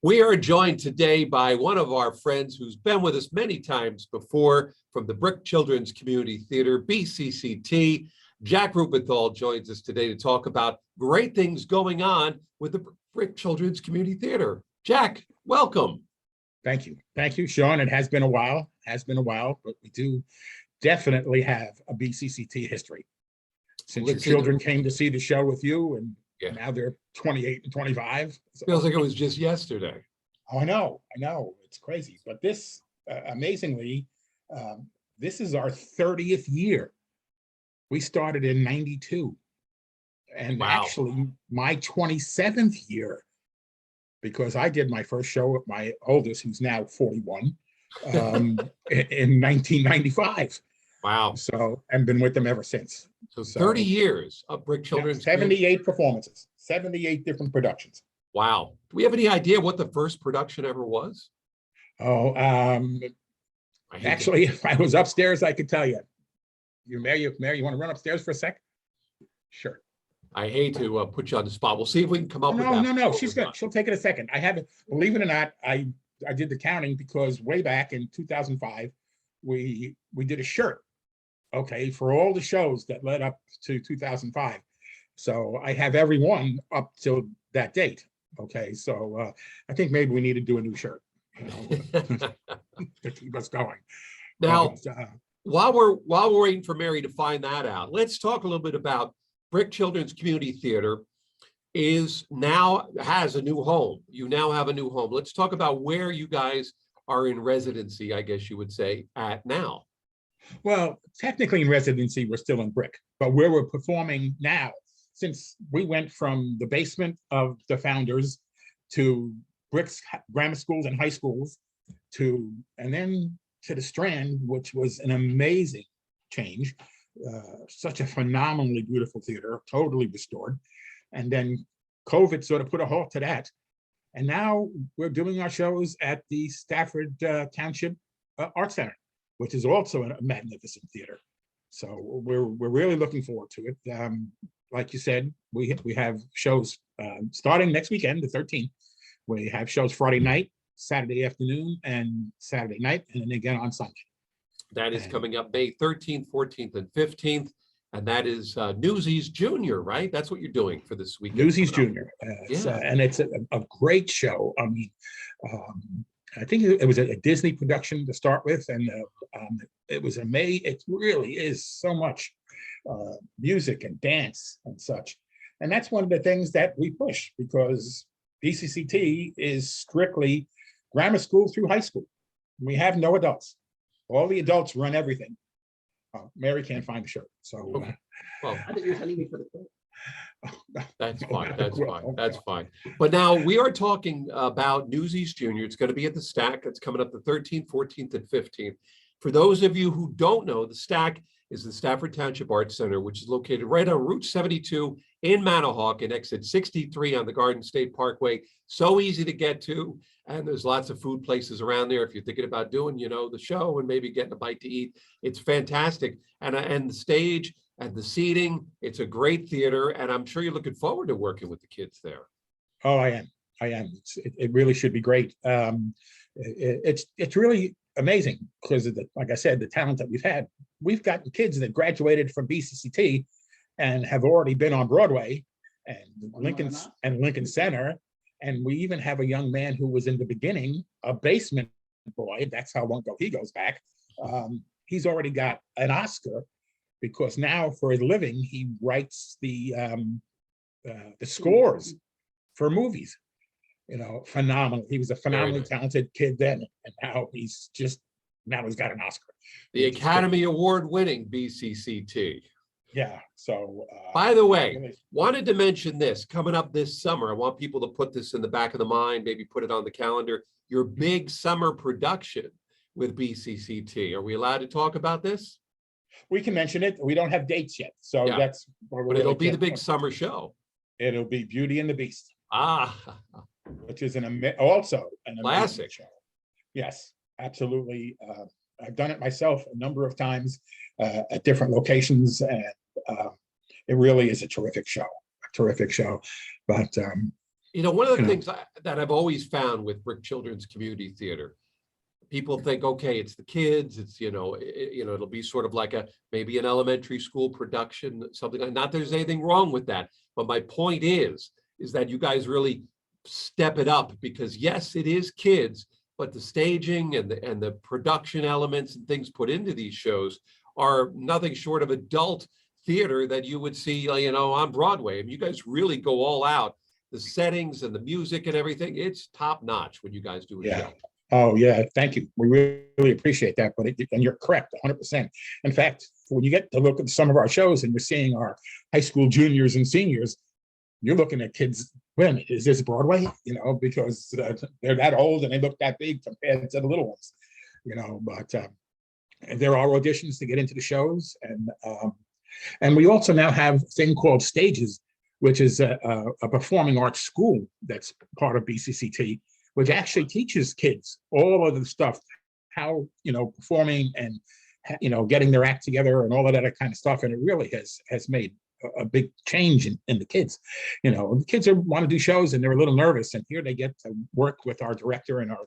We are joined today by one of our friends who's been with us many times before from the Brick Children's Community Theater, BCCT. Jack Ruppenthal joins us today to talk about great things going on with the Brick Children's Community Theater. Jack, welcome. Thank you. Thank you, Shawn. It has been a while, but we do definitely have a BCCT history. Since your children came to see the show with you, and now they're 28 and 25. So. Feels like it was just yesterday. Oh, I know. It's crazy. But this, amazingly, this is our 30th year. We started in 92. And actually, my 27th year, because I did my first show with my oldest, who's now 41, in 1995. Wow. So, and been with them ever since. So 30 years of Brick Children's. 78 performances, 78 different productions. Wow. Do we have any idea what the first production ever was? Oh, actually, if I was upstairs, I could tell you. Mary, you want to run upstairs for a sec? Sure. I hate to put you on the spot. We'll see if we can come up with that. No. She's good. She'll take it a second. I haven't, believe it or not, I did the counting because way back in 2005, we did a shirt, okay, for all the shows that led up to 2005. So I have every one up till that date. Okay, so I think maybe we need to do a new shirt, to keep us going. Now, while we're waiting for Mary to find that out, let's talk a little bit about Brick Children's Community Theater. Has a new home. You now have a new home. Let's talk about where you guys are in residency, I guess you would say, at now. Well, technically in residency, we're still in Brick, but where we're performing now, since we went from the basement of the founders to Brick's grammar schools and high schools and then to the Strand, which was an amazing change, such a phenomenally beautiful theater, totally restored. And then COVID sort of put a halt to that. And now we're doing our shows at the Stafford Township Art Center, which is also a magnificent theater. So we're really looking forward to it. Like you said, we have shows starting next weekend, the 13th. We have shows Friday night, Saturday afternoon, and Saturday night, and then again on Sunday. That is coming up May 13th, 14th, and 15th. And that is Newsies Junior, right? That's what you're doing for this weekend. Newsies Junior. And it's a great show. I mean, I think it was a Disney production to start with, and it was amazing. It really is so much music and dance and such. And that's one of the things that we push, because BCCT is strictly grammar school through high school. We have no adults. All the adults run everything. Mary can't find the shirt, so. Okay. Well, I think you're telling me for the that's fine. That's fine. But now we are talking about Newsies Junior. It's going to be at the Stack. It's coming up the 13th, 14th, and 15th. For those of you who don't know, the Stack is the Stafford Township Arts Center, which is located right on Route 72 in Manahawk and exit 63 on the Garden State Parkway. So easy to get to. And there's lots of food places around there. If you're thinking about doing, the show and maybe getting a bite to eat, it's fantastic. And the stage and the seating, it's a great theater. And I'm sure you're looking forward to working with the kids there. Oh, I am. It really should be great. It's really amazing because of like I said, the talent that we've had. We've got kids that graduated from BCCT and have already been on Broadway and Lincoln Center. And we even have a young man who was in the beginning, a basement boy. That's how long ago he goes back. He's already got an Oscar because now for his living, he writes the scores for movies. Phenomenal. He was a phenomenally talented kid then, and now he's got an Oscar. The Academy Award winning BCCT. Yeah. So, by the way, wanted to mention this coming up this summer. I want people to put this in the back of the mind, maybe put it on the calendar. Your big summer production with BCCT. Are we allowed to talk about this? We can mention it. We don't have dates yet, so that's. But it'll be the big summer show. It'll be Beauty and the Beast. Which is also an classic show. Yes, absolutely. I've done it myself a number of times at different locations, and it really is a terrific show. But You know, one of the You know. things that I've always found with Brick Children's Community Theater, people think, okay, it's the kids, it's, it'll be sort of like maybe an elementary school production, something like, not that there's anything wrong with that. But my point is that you guys really step it up, because yes, it is kids, but the staging and the production elements and things put into these shows are nothing short of adult theater that you would see, on Broadway. I mean, you guys really go all out. The settings and the music and everything, it's top notch when you guys do a show. Oh, yeah. Thank you. We really appreciate that. And you're correct, 100%. In fact, when you get to look at some of our shows and you're seeing our high school juniors and seniors, you're looking at kids, wait a minute, is this Broadway? Because they're that old and they look that big compared to the little ones, but and there are auditions to get into the shows. And we also now have a thing called Stages, which is a performing arts school that's part of BCCT, which actually teaches kids all of the stuff, how, performing and, getting their act together and all of that kind of stuff. And it really has made a big change in the kids. The kids want to do shows and they're a little nervous. And here they get to work with our director and our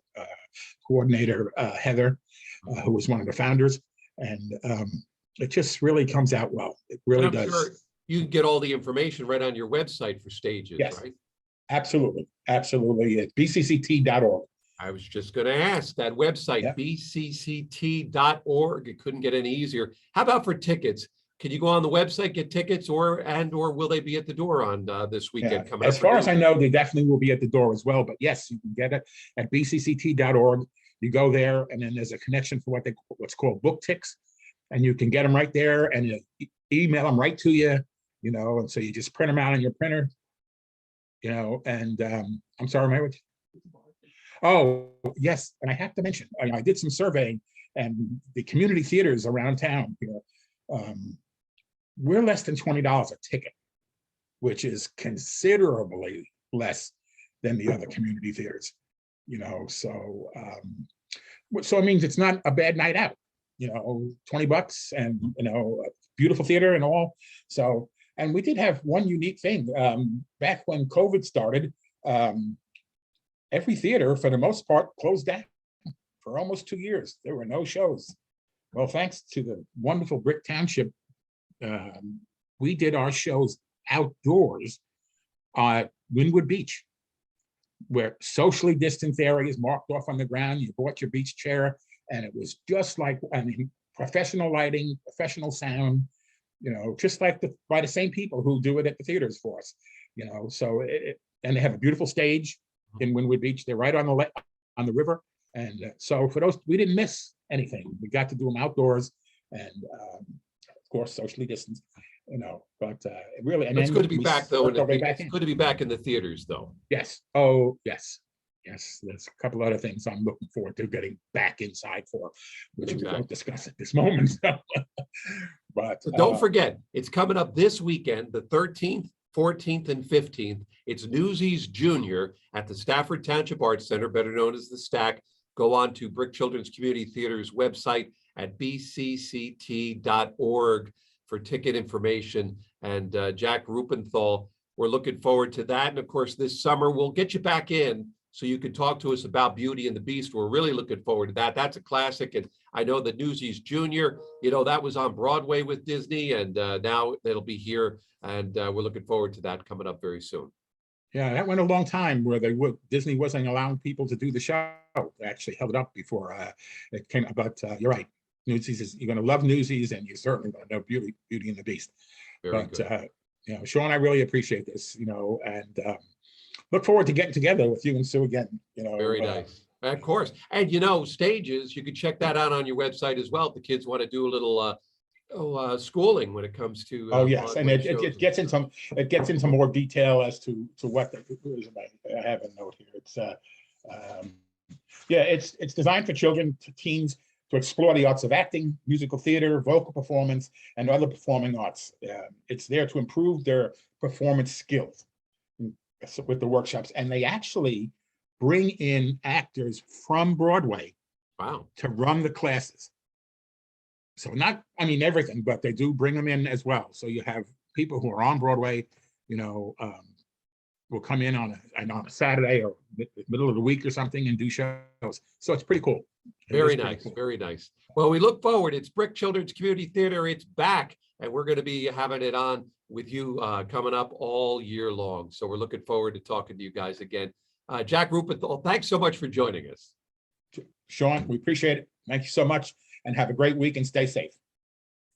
coordinator, Heather, who was one of the founders. And it just really comes out well. It really does. Sure you can get all the information right on your website for Stages, yes, right? Absolutely. Absolutely. It's bcct.org. I was just going to ask that website, bcct.org. It couldn't get any easier. How about for tickets? Can you go on the website, get tickets, or will they be at the door on this weekend coming up? As far as I know, they definitely will be at the door as well. But yes, you can get it at bcct.org. You go there, and then there's a connection for what's called book ticks, and you can get them right there, and you email them right to you. And so you just print them out on your printer. And I'm sorry, Mary. Oh, yes. And I have to mention, I did some surveying, and the community theaters around town, we're less than $20 a ticket, which is considerably less than the other community theaters, so it means it's not a bad night out, $20 and, a beautiful theater and all. So, and we did have one unique thing back when COVID started. Every theater, for the most part, closed down for almost 2 years. There were no shows. Well, thanks to the wonderful Brick Township, we did our shows outdoors at Wynwood Beach, where socially distanced areas marked off on the ground. You bought your beach chair, and it was just like, professional lighting, professional sound, just like by the same people who do it at the theaters for us, so and they have a beautiful stage in Wynwood Beach. They're right on the river. And so for those, we didn't miss anything. We got to do them outdoors and of course, socially distanced, but really. And it's good to be back though. It's good to be back in the theaters though. Yes. Oh, yes. Yes, there's a couple other things I'm looking forward to getting back inside for, which we won't discuss at this moment. But so don't forget, it's coming up this weekend, the 13th, 14th, and 15th. It's Newsies Junior at the Stafford Township Arts Center, better known as the Stack. Go on to Brick Children's Community Theater's website at bcct.org for ticket information. And Jack Ruppenthal, we're looking forward to that. And of course, this summer, we'll get you back in so you can talk to us about Beauty and the Beast. We're really looking forward to that. That's a classic. And I know that Newsies Junior, that was on Broadway with Disney, and now it'll be here. And we're looking forward to that coming up very soon. Yeah, that went a long time where Disney wasn't allowing people to do the show. They actually held it up before it came. But you're right. Newsies you're going to love Newsies, and you're certainly going to know Beauty and the Beast. Very good. Shawn, I really appreciate this. And look forward to getting together with you and Sue again. Very nice. Of course. And Stages, you can check that out on your website as well if the kids want to do a little schooling when it comes to yes, and it gets into more detail as to what I have a note here. It's designed for children to teens to explore the arts of acting, musical theater, vocal performance, and other performing arts. It's there to improve their performance skills with the workshops, and they actually bring in actors from Broadway to run the classes. So not, everything, but they do bring them in as well. So you have people who are on Broadway, will come in on a Saturday or middle of the week or something and do shows. So it's pretty cool. It Very is pretty nice, cool. very nice. Well, we look forward. It's Brick Children's Community Theater. It's back, and we're going to be having it on with you coming up all year long. So we're looking forward to talking to you guys again. Jack Ruppenthal, thanks so much for joining us. Shawn, we appreciate it. Thank you so much and have a great week and stay safe.